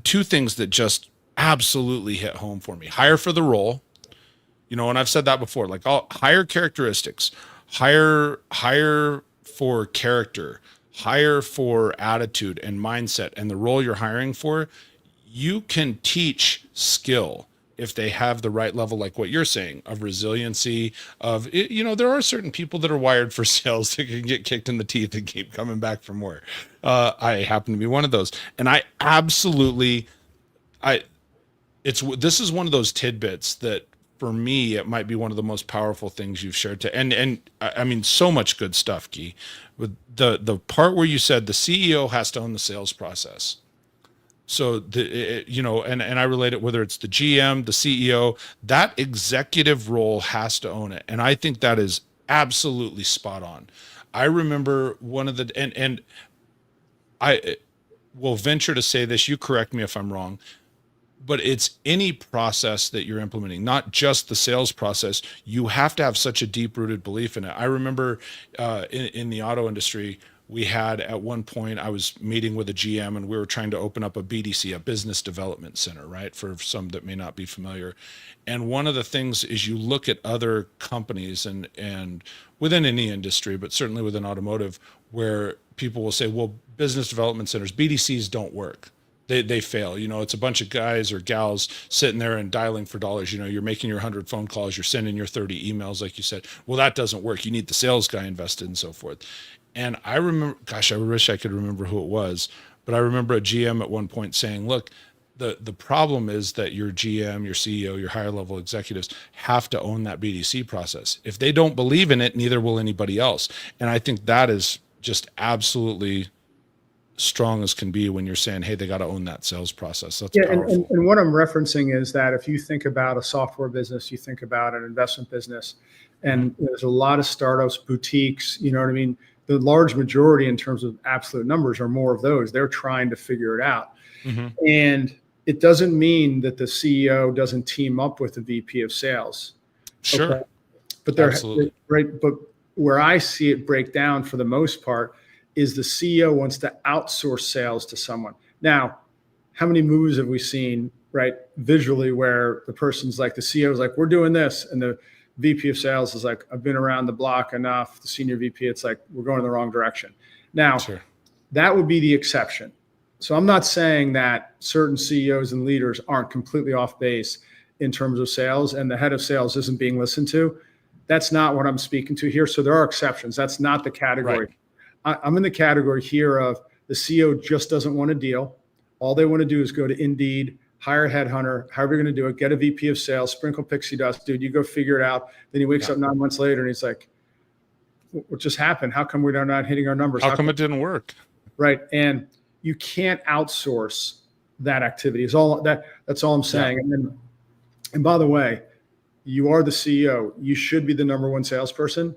two things that just absolutely hit home for me: hire for the role, and I've said that before, like, I'll hire characteristics, hire for character, hire for attitude and mindset, and the role you're hiring for. You can teach skill if they have the right level, like what you're saying, of resiliency, there are certain people that are wired for sales that can get kicked in the teeth and keep coming back for more. I happen to be one of those. And I absolutely, this is one of those tidbits that, for me, it might be one of the most powerful things you've shared and I mean, so much good stuff, Guy. With the part where you said the CEO has to own the sales process. So and I relate it, whether it's the GM, the CEO, that executive role has to own it. And I think that is absolutely spot on. I remember one of and I will venture to say this, you correct me if I'm wrong, but it's any process that you're implementing, not just the sales process. You have to have such a deep rooted belief in it. I remember in the auto industry, we had, at one point, I was meeting with a GM and we were trying to open up a BDC, a business development center, right? For some that may not be familiar. And one of the things is, you look at other companies and within any industry, but certainly within automotive, where people will say, well, business development centers, BDCs don't work. They fail. It's a bunch of guys or gals sitting there and dialing for dollars. You're making your 100 phone calls, you're sending your 30 emails, like you said. Well, that doesn't work. You need the sales guy invested and so forth. And I remember, gosh, I wish I could remember who it was, but I remember a GM at one point saying, look, the problem is that your GM, your CEO, your higher level executives have to own that BDC process. If they don't believe in it, neither will anybody else. And I think that is just absolutely strong as can be when you're saying, hey, they got to own that sales process. That's powerful. And what I'm referencing is that if you think about a software business, you think about an investment business, and there's a lot of startups, boutiques, you know what I mean? The large majority, in terms of absolute numbers, are more of those. They're trying to figure it out. Mm-hmm. And it doesn't mean that the CEO doesn't team up with the VP of sales. Sure. Okay? But absolutely. Right. But where I see it break down for the most part is the CEO wants to outsource sales to someone. Now, how many movies have we seen, right, visually, where the person's like, the CEO is like, we're doing this, and the VP of sales is like, I've been around the block enough. The senior VP, it's like, we're going in the wrong direction. Now, sure, that would be the exception. So I'm not saying that certain CEOs and leaders aren't completely off base in terms of sales and the head of sales isn't being listened to. That's not what I'm speaking to here. So there are exceptions. That's not the category. Right. I'm in the category here of the CEO just doesn't want to deal. All they want to do is go to Indeed, hire a headhunter, however you're going to do it, get a VP of sales, sprinkle pixie dust, dude, you go figure it out. Then he wakes up 9 months later and he's like, what just happened? How come we're not hitting our numbers? How come it didn't work? Right. And you can't outsource that activity. That's all I'm saying. Yeah. And by the way, you are the CEO. You should be the number one salesperson.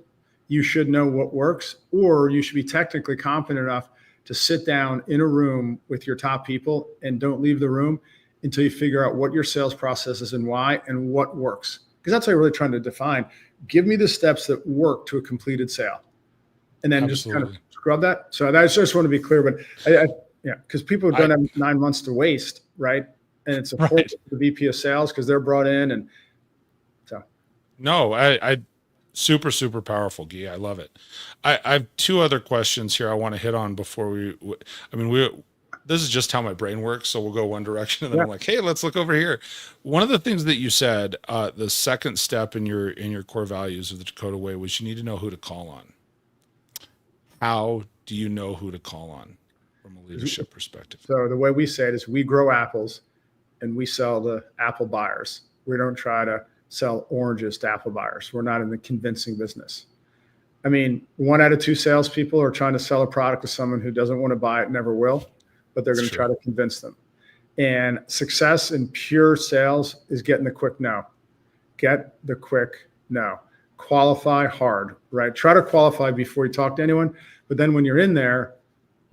You should know what works, or you should be technically competent enough to sit down in a room with your top people and don't leave the room until you figure out what your sales process is and why and what works. Because that's what I'm really trying to define. Give me the steps that work to a completed sale. And then just kind of scrub that. So I just want to be clear, but because people don't have 9 months to waste, right? And it's a the VP of sales because they're brought in, and so. No, I super, super powerful, Guy. I love it. I have two other questions here I want to hit on before this is just how my brain works. So we'll go one direction and then I'm like, hey, let's look over here. One of the things that you said, the second step in your core values of the Dakota Way was you need to know who to call on. How do you know who to call on from a leadership perspective? So the way we say it is we grow apples and we sell to apple buyers. We don't try to sell oranges to apple buyers. We're not in the convincing business. I mean, 1 out of 2 salespeople are trying to sell a product to someone who doesn't want to buy it, never will, but they're going to try to convince them. And success in pure sales is getting the quick no. Get the quick no. Qualify hard, right? Try to qualify before you talk to anyone. But then when you're in there,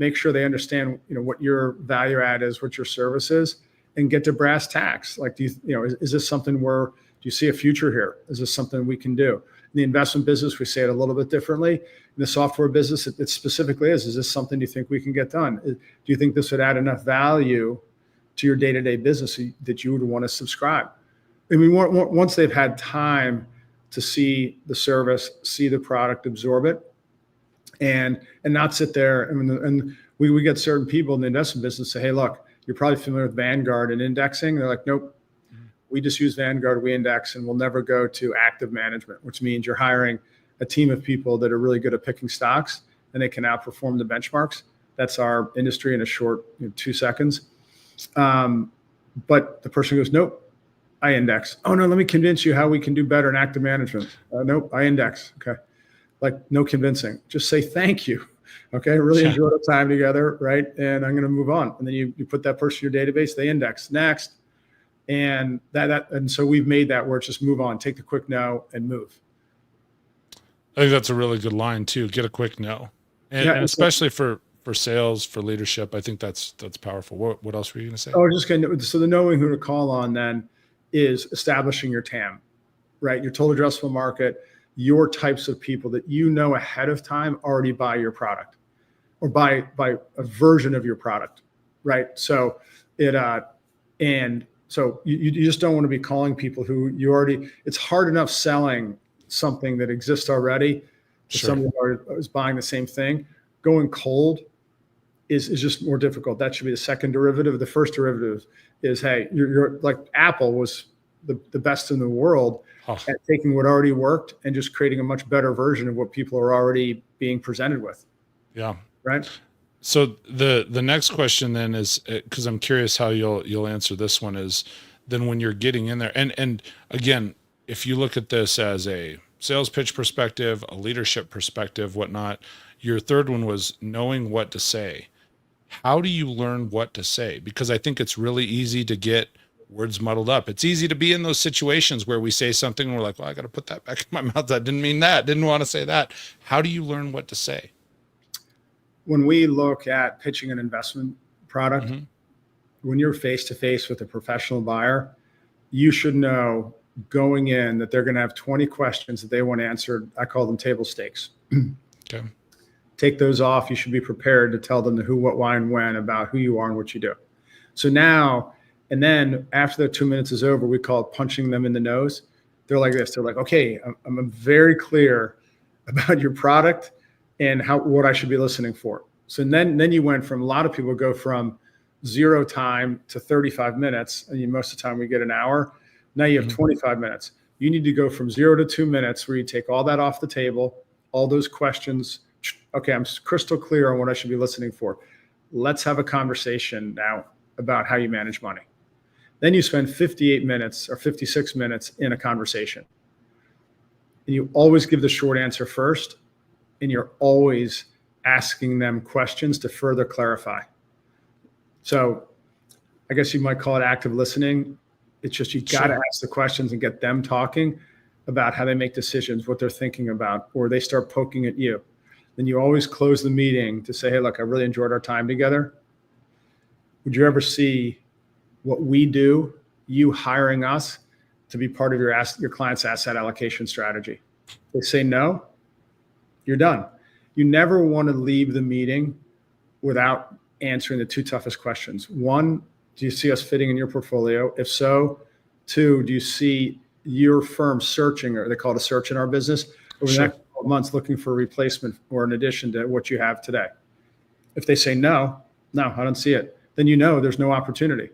make sure they understand, what your value add is, what your service is, and get to brass tacks. Like, is this something where, do you see a future here? Is this something we can do? In the investment business, we say it a little bit differently. In the software business, it specifically is this something you think we can get done? Do you think this would add enough value to your day-to-day business that you would want to subscribe? I mean, once they've had time to see the service, see the product, absorb it, and not sit there. And we get certain people in the investment business say, hey, look, you're probably familiar with Vanguard and indexing. They're like, nope, we just use Vanguard, we index, and we'll never go to active management, which means you're hiring a team of people that are really good at picking stocks and they can outperform the benchmarks. That's our industry in a short 2 seconds. But the person goes, nope, I index. Oh no, let me convince you how we can do better in active management. Nope, I index. Okay. Like, no convincing. Just say thank you. Okay. Really enjoyed our time together. Right. And I'm going to move on. And then you put that person in your database, they index next. And and so we've made that where it's just move on, take the quick no and move. I think that's a really good line too. Get a quick no. And especially for sales, for leadership, I think that's powerful. What else were you going to say? Oh, so the knowing who to call on then is establishing your TAM, right? Your total addressable market, your types of people that ahead of time already buy your product or buy a version of your product, right? So so you just don't want to be calling people who it's hard enough selling something that exists already to somebody who is buying the same thing. Going cold is just more difficult. That should be the second derivative. The first derivative is, hey, you're like Apple was the best in the world at taking what already worked and just creating a much better version of what people are already being presented with. Yeah. Right. So the next question then is, because I'm curious how you'll answer this one, is then when you're getting in there, and again, if you look at this as a sales pitch perspective, a leadership perspective, whatnot, your third one was knowing what to say. How do you learn what to say? Because I think it's really easy to get words muddled up. It's easy to be in those situations where we say something and we're like, well, I got to put that back in my mouth. I didn't mean that. Didn't want to say that. How do you learn what to say? When we look at pitching an investment product, when you're face to face with a professional buyer, you should know going in that they're going to have 20 questions that they want answered. I call them table stakes. Okay. Take those off. You should be prepared to tell them the who, what, why, and when about who you are and what you do. So now, and then after the 2 minutes is over, we call it punching them in the nose. They're like this. They're like, okay, I'm very clear about your product and what I should be listening for. So then you went from, a lot of people go from 0 time to 35 minutes. And most of the time we get an hour. Now you have 25 minutes. You need to go from 0 to 2 minutes where you take all that off the table, all those questions. Okay, I'm crystal clear on what I should be listening for. Let's have a conversation now about how you manage money. Then you spend 58 minutes or 56 minutes in a conversation. And you always give the short answer first. And you're always asking them questions to further clarify. So I guess you might call it active listening. It's just, you got to ask the questions and get them talking about how they make decisions, what they're thinking about, or they start poking at you. Then you always close the meeting to say, hey, look, I really enjoyed our time together. Would you ever see what we do, you hiring us to be part of your client's asset allocation strategy? They say no, you're done. You never want to leave the meeting without answering the 2 toughest questions. 1, do you see us fitting in your portfolio? If so, 2, do you see your firm searching, or they call it a search in our business, over the next 12 months looking for a replacement or an addition to what you have today? If they say no, I don't see it, then there's no opportunity.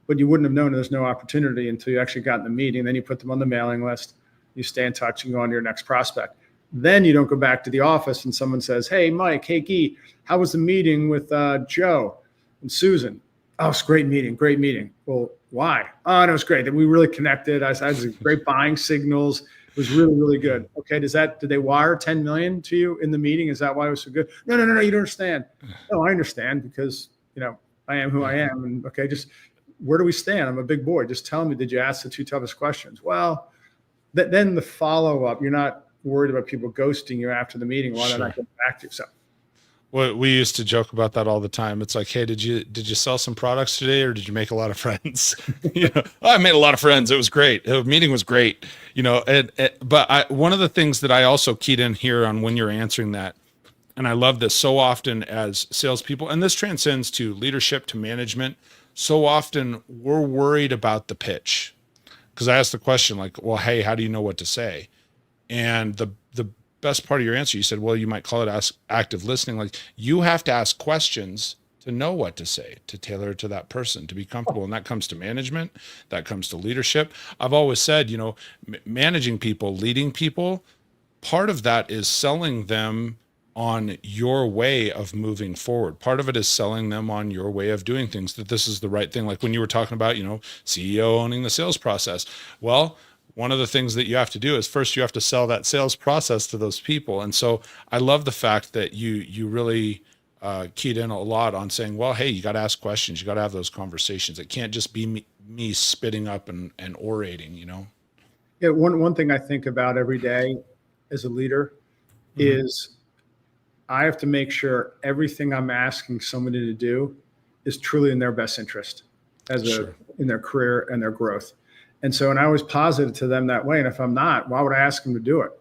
But you wouldn't have known there's no opportunity until you actually got in the meeting. Then you put them on the mailing list, you stay in touch and go on to your next prospect. Then you don't go back to the office and someone says, hey, Mike, hey, Guy, how was the meeting with Joe and Susan? Oh, it's a great meeting. Well, why? Oh, no, it was great. We really connected. I had great buying signals. It was really, really good. Okay, did they wire 10 million to you in the meeting? Is that why it was so good? No, you don't understand. No, I understand because, I am who I am. And okay, just where do we stand? I'm a big boy. Just tell me, did you ask the 2 toughest questions? Well, then the follow-up, you're not worried about people ghosting you after the meeting. Why they're not getting back to you? So, Well, we used to joke about that all the time. It's like, hey, did you sell some products today, or did you make a lot of friends? "Oh, I made a lot of friends. It was great. The meeting was great." But one of the things that I also keyed in here on when you're answering that, and I love this so often as salespeople, and this transcends to leadership, to management. So often we're worried about the pitch, because I asked the question like, well, hey, how do you know what to say? And the best part of your answer, you said, well, you might call it active listening. Like, you have to ask questions to know what to say, to tailor it to that person, to be comfortable. And that comes to management, that comes to leadership. I've always said, managing people, leading people, part of that is selling them on your way of moving forward. Part of it is selling them on your way of doing things, that this is the right thing. Like when you were talking about, CEO owning the sales process. Well, one of the things that you have to do is first you have to sell that sales process to those people. And so I love the fact that you really keyed in a lot on saying, well, hey, you got to ask questions. You got to have those conversations. It can't just be me spitting up and orating, Yeah, one thing I think about every day as a leader is I have to make sure everything I'm asking somebody to do is truly in their best interest in their career and their growth. And so, and I always posit it to them that way. And if I'm not, why would I ask them to do it?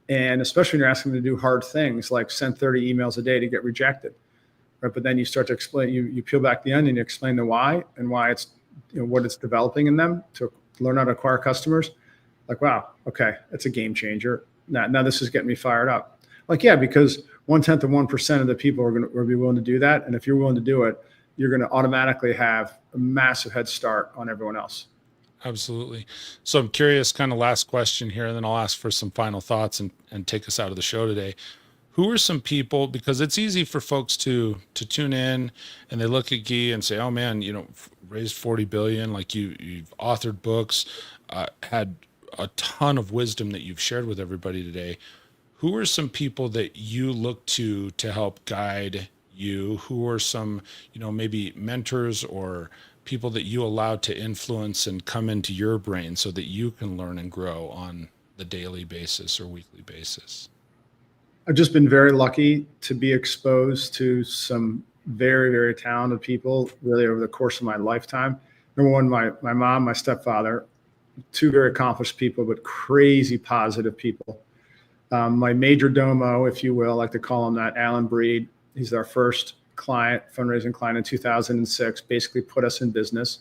And especially when you're asking them to do hard things like send 30 emails a day to get rejected, right? But then you start to explain, you peel back the onion, you explain the why and why it's, what it's developing in them to learn how to acquire customers. Like, wow, okay, that's a game changer. Now this is getting me fired up. Like, yeah, because 0.1% of the people are going to be willing to do that. And if you're willing to do it, you're going to automatically have a massive head start on everyone else. Absolutely. So I'm curious, kind of last question here, and then I'll ask for some final thoughts and take us out of the show today. Who are some people, because it's easy for folks to tune in and they look at Guy and say, oh man, raised 40 billion, like you've authored books, had a ton of wisdom that you've shared with everybody today. Who are some people that you look to help guide you? Who are some, maybe mentors or people that you allow to influence and come into your brain so that you can learn and grow on the daily basis or weekly basis? I've just been very lucky to be exposed to some very, very talented people really over the course of my lifetime. Number one, my mom, my stepfather, two very accomplished people, but crazy positive people. My major domo, if you will, I like to call him that, Alan Breed. He's our first fundraising client in 2006, basically put us in business.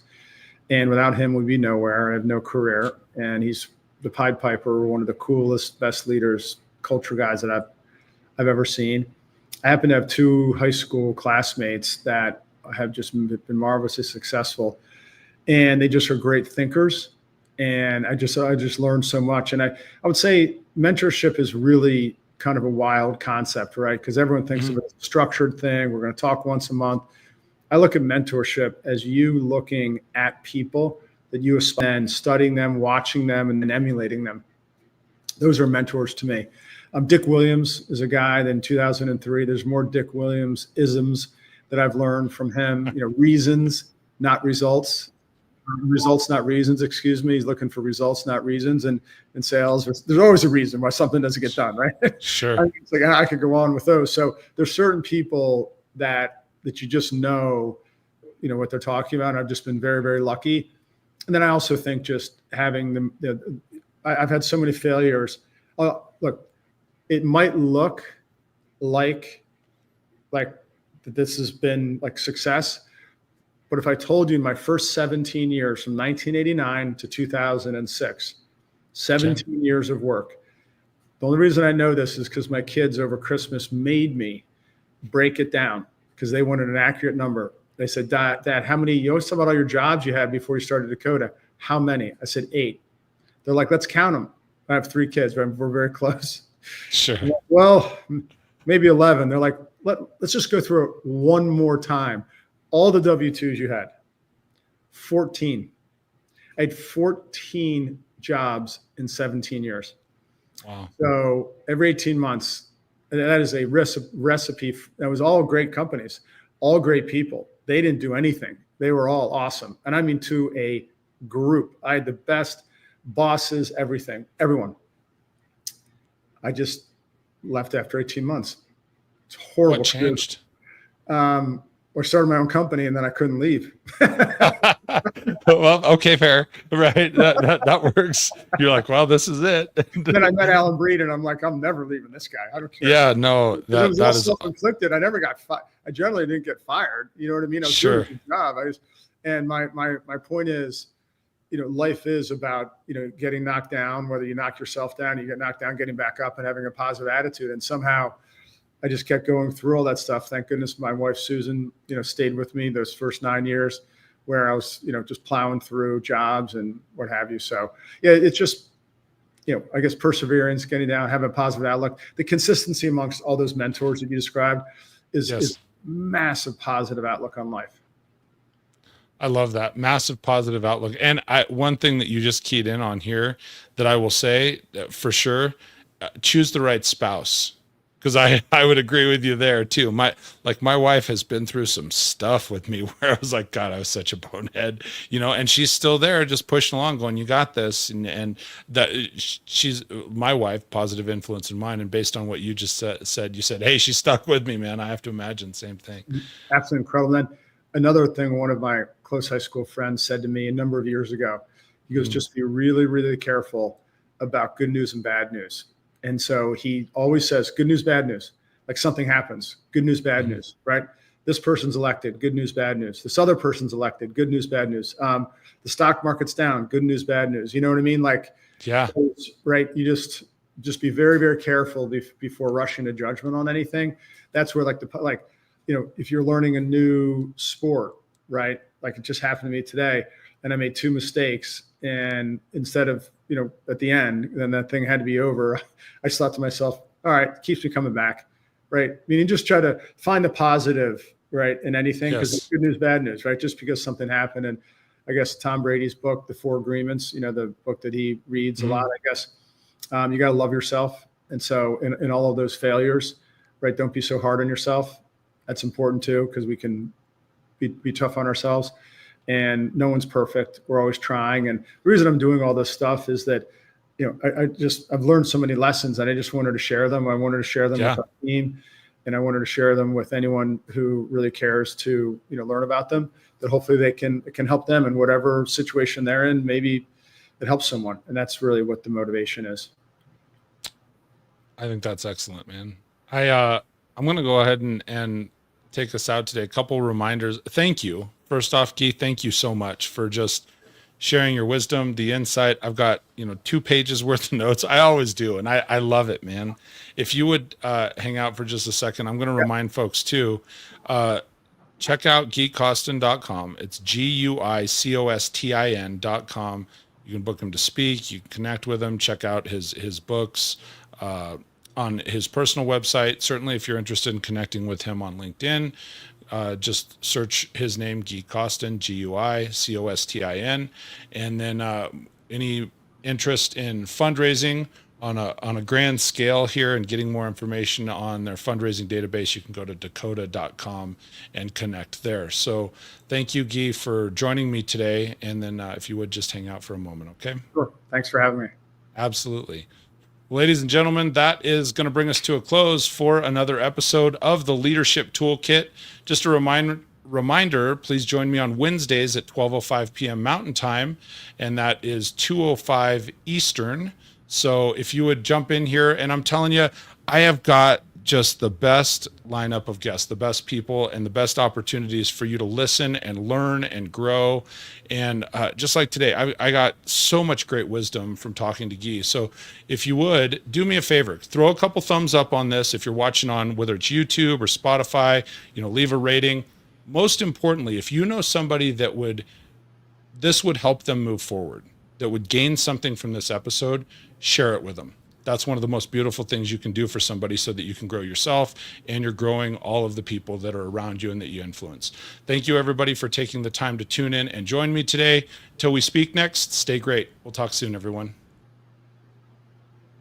And without him, we'd be nowhere. I have no career. And he's the Pied Piper, one of the coolest, best leaders, culture guys that I've ever seen. I happen to have two high school classmates that have just been marvelously successful. And they just are great thinkers. And I just learned so much. And I would say mentorship is really kind of a wild concept, right? Because everyone thinks of it as a structured thing. We're going to talk once a month. I look at mentorship as you looking at people that you spend studying them, watching them, and then emulating them. Those are mentors to me. Dick Williams is a guy that in 2003, there's more Dick Williams isms that I've learned from him. Reasons, not results. Results, not reasons, excuse me. He's looking for results, not reasons. And in sales, there's always a reason why something doesn't get done, right? Sure. It's like I could go on with those. So there's certain people that you just know what they're talking about. And I've just been very, very lucky. And then I also think just having them, I've had so many failures. Look, it might look like that this has been like success. But if I told you in my first 17 years, from 1989 to 2006, 17 years of work, the only reason I know this is because my kids over Christmas made me break it down because they wanted an accurate number. They said, Dad, how many, you always talk about all your jobs you had before you started Dakota. How many? I said 8. They're like, let's count them. I have 3 kids, but we're very close. Sure. Like, well, maybe 11. They're like, let's just go through it one more time. All the W-2s you had, 14. I had 14 jobs in 17 years. Wow. So every 18 months, that is a recipe. That was all great companies, all great people. They didn't do anything. They were all awesome. And I mean to a group. I had the best bosses, everything, everyone. I just left after 18 months. It's horrible. What changed? Or started my own company and then I couldn't leave. Well, okay, fair. Right. That works. You're like, well, this is it. Then I met Alan Breed and I'm like, I'm never leaving this guy. I don't care. Yeah, no, It was all that is self-inflicted. I never got fired. I generally didn't get fired. You know what I mean? I was sure. doing a good job. And my point is, life is about, getting knocked down, whether you knock yourself down, you get knocked down, getting back up and having a positive attitude. And somehow I just kept going through all that stuff. Thank goodness my wife, Susan, stayed with me those first 9 years where I was, just plowing through jobs and what have you. So yeah, it's just, I guess perseverance, getting down, having a positive outlook. The consistency amongst all those mentors that you described is massive positive outlook on life. I love that massive positive outlook. And one thing that you just keyed in on here that I will say for sure, choose the right spouse. Because I would agree with you there too. My wife has been through some stuff with me where I was like, God, I was such a bonehead, and she's still there just pushing along going, you got this. And that she's my wife, positive influence in mine. And based on what you just said, you said, hey, she's stuck with me, man. I have to imagine the same thing. Absolutely incredible. Then another thing, one of my close high school friends said to me a number of years ago, he goes, just be really, really careful about good news and bad news. And so he always says, good news, bad news. Like something happens, good news, bad news, right? This person's elected, good news, bad news. This other person's elected, good news, bad news. The stock market's down, good news, bad news. You know what I mean? Like, yeah, right. You just be very, very careful before rushing to judgment on anything. That's where if you're learning a new sport, right? Like it just happened to me today and I made 2 mistakes and instead of, at the end, then that thing had to be over. I just thought to myself, all right, it keeps me coming back, right? Meaning just try to find the positive, right, in anything because it's good news, bad news, right? Just because something happened. And I guess Tom Brady's book, The 4 Agreements, the book that he reads a lot, I guess, you got to love yourself. And so in all of those failures, right, don't be so hard on yourself. That's important too because we can be tough on ourselves. And no one's perfect. We're always trying. And the reason I'm doing all this stuff is that, I've learned so many lessons and I just wanted to share them. I wanted to share them with our team and I wanted to share them with anyone who really cares to, learn about them, that hopefully it can help them in whatever situation they're in. Maybe it helps someone. And that's really what the motivation is. I think that's excellent, man. I'm going to go ahead and take us out today. A couple reminders. Thank you. First off, Guy, thank you so much for just sharing your wisdom, the insight. I've got, 2 pages worth of notes. I always do. And I love it, man. If you would hang out for just a second, I'm going to remind folks too, check out guicostin.com. It's GUICOSTIN.com. You can book him to speak. You can connect with him, check out his books, on his personal website. Certainly, if you're interested in connecting with him on LinkedIn, just search his name, Gui Costin, GUICOSTIN. And then any interest in fundraising on a grand scale here and getting more information on their fundraising database, you can go to dakota.com and connect there. So thank you, Guy, for joining me today. And then if you would just hang out for a moment, okay? Sure. Thanks for having me. Absolutely. Ladies and gentlemen, that is going to bring us to a close for another episode of the Leadership Toolkit. Just a reminder, please join me on Wednesdays at 12:05 p.m. Mountain Time, and that is 2:05 Eastern. So if you would jump in here, and I'm telling you, I have got just the best lineup of guests, the best people, and the best opportunities for you to listen and learn and grow. And just like today, I got so much great wisdom from talking to Guy. So if you would, do me a favor, throw a couple thumbs up on this. If you're watching on whether it's YouTube or Spotify, leave a rating. Most importantly, if you know somebody that this would help them move forward, that would gain something from this episode, share it with them. That's one of the most beautiful things you can do for somebody so that you can grow yourself and you're growing all of the people that are around you and that you influence. Thank you, everybody, for taking the time to tune in and join me today. Till we speak next, stay great. We'll talk soon, everyone.